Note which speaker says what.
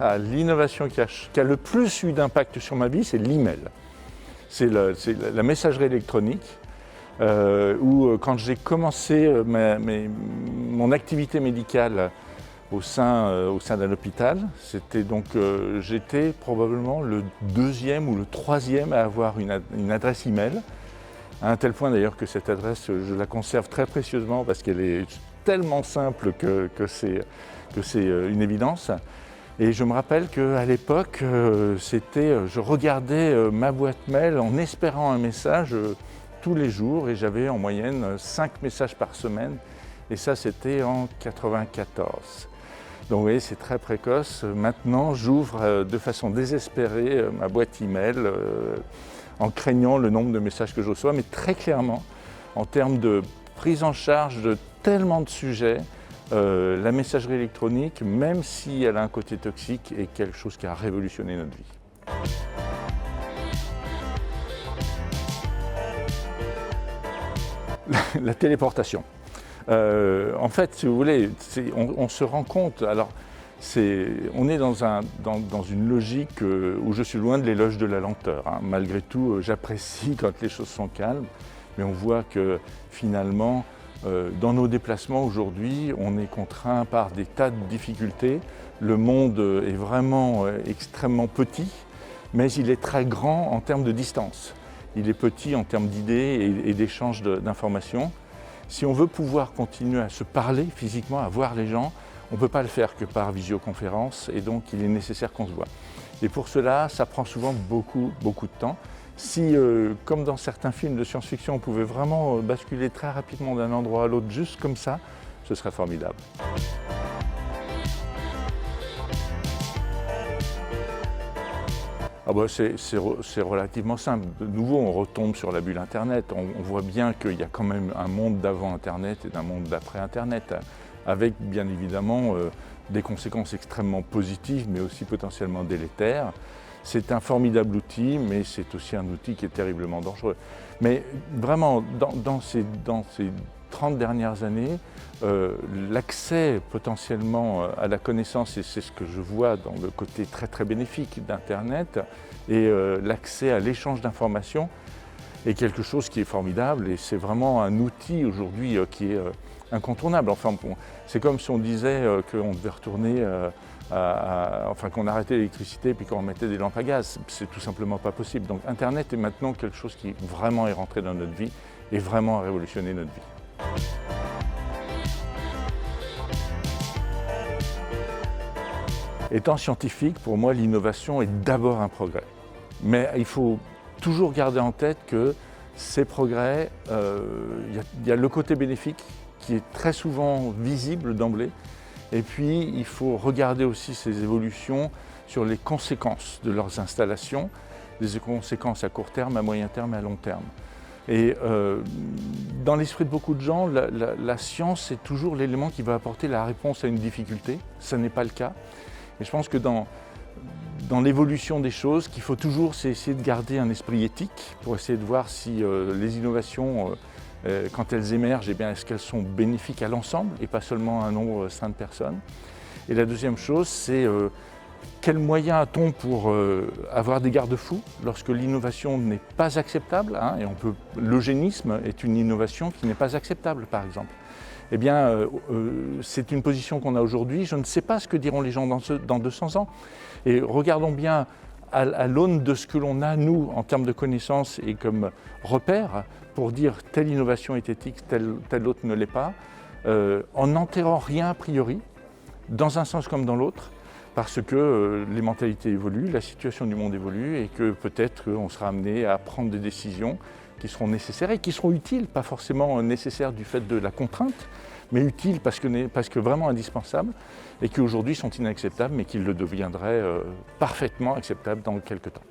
Speaker 1: à l'innovation qui a le plus eu d'impact sur ma vie, c'est l'email. C'est la messagerie électronique, où quand j'ai commencé mon activité médicale au sein d'un hôpital, j'étais probablement le deuxième ou le troisième à avoir une adresse email, à un tel point d'ailleurs que cette adresse, je la conserve très précieusement parce qu'elle est tellement simple que c'est une évidence. Et je me rappelle qu'à l'époque, je regardais ma boîte mail en espérant un message tous les jours et j'avais en moyenne 5 messages par semaine. Et ça, c'était en 1994. Donc vous voyez, c'est très précoce. Maintenant, j'ouvre de façon désespérée ma boîte email en craignant le nombre de messages que je reçois. Mais très clairement, en termes de prise en charge de tellement de sujets, la messagerie électronique, même si elle a un côté toxique, est quelque chose qui a révolutionné notre vie. La téléportation. En fait, si vous voulez, on se rend compte, alors on est dans une logique où je suis loin de l'éloge de la lenteur. Hein. Malgré tout, j'apprécie quand les choses sont calmes, mais on voit que finalement, dans nos déplacements aujourd'hui, on est contraint par des tas de difficultés. Le monde est vraiment extrêmement petit, mais il est très grand en termes de distance. Il est petit en termes d'idées et d'échanges d'informations. Si on veut pouvoir continuer à se parler physiquement, à voir les gens, on ne peut pas le faire que par visioconférence et donc il est nécessaire qu'on se voit. Et pour cela, ça prend souvent beaucoup de temps. Si, comme dans certains films de science-fiction, on pouvait vraiment basculer très rapidement d'un endroit à l'autre juste comme ça, ce serait formidable. Ah bah c'est relativement simple. De nouveau, on retombe sur la bulle Internet. On voit bien qu'il y a quand même un monde d'avant Internet et d'un monde d'après Internet, avec bien évidemment des conséquences extrêmement positives, mais aussi potentiellement délétères. C'est un formidable outil, mais c'est aussi un outil qui est terriblement dangereux. Mais vraiment, dans ces 30 dernières années, l'accès potentiellement à la connaissance, et c'est ce que je vois dans le côté très bénéfique d'Internet, et l'accès à l'échange d'informations est quelque chose qui est formidable, et c'est vraiment un outil aujourd'hui qui est incontournable. Enfin, bon, c'est comme si on disait qu'on devait retourner qu'on arrêtait l'électricité et puis qu'on remettait des lampes à gaz. C'est tout simplement pas possible. Donc Internet est maintenant quelque chose qui vraiment est rentré dans notre vie et vraiment a révolutionné notre vie. Étant scientifique, pour moi, l'innovation est d'abord un progrès. Mais il faut toujours garder en tête que ces progrès, il y a le côté bénéfique qui est très souvent visible d'emblée. Et puis, il faut regarder aussi ces évolutions sur les conséquences de leurs installations, des conséquences à court terme, à moyen terme et à long terme. Et dans l'esprit de beaucoup de gens, la science est toujours l'élément qui va apporter la réponse à une difficulté. Ce n'est pas le cas. Et je pense que dans l'évolution des choses, qu'il faut toujours essayer de garder un esprit éthique pour essayer de voir si les innovations, quand elles émergent, est-ce qu'elles sont bénéfiques à l'ensemble et pas seulement à un nombre restreint de personnes. Et la deuxième chose, c'est quels moyens a-t-on pour avoir des garde-fous lorsque l'innovation n'est pas acceptable, hein, et l'eugénisme est une innovation qui n'est pas acceptable, par exemple. Eh bien, c'est une position qu'on a aujourd'hui. Je ne sais pas ce que diront les gens dans 200 ans. Et regardons bien à l'aune de ce que l'on a, nous, en termes de connaissances et comme repères, pour dire telle innovation est éthique, telle autre ne l'est pas, en n'enterrant rien a priori, dans un sens comme dans l'autre, parce que les mentalités évoluent, la situation du monde évolue et que peut-être on sera amené à prendre des décisions qui seront nécessaires et qui seront utiles, pas forcément nécessaires du fait de la contrainte, mais utiles parce que vraiment indispensables et qui aujourd'hui sont inacceptables mais qui le deviendraient parfaitement acceptables dans quelques temps.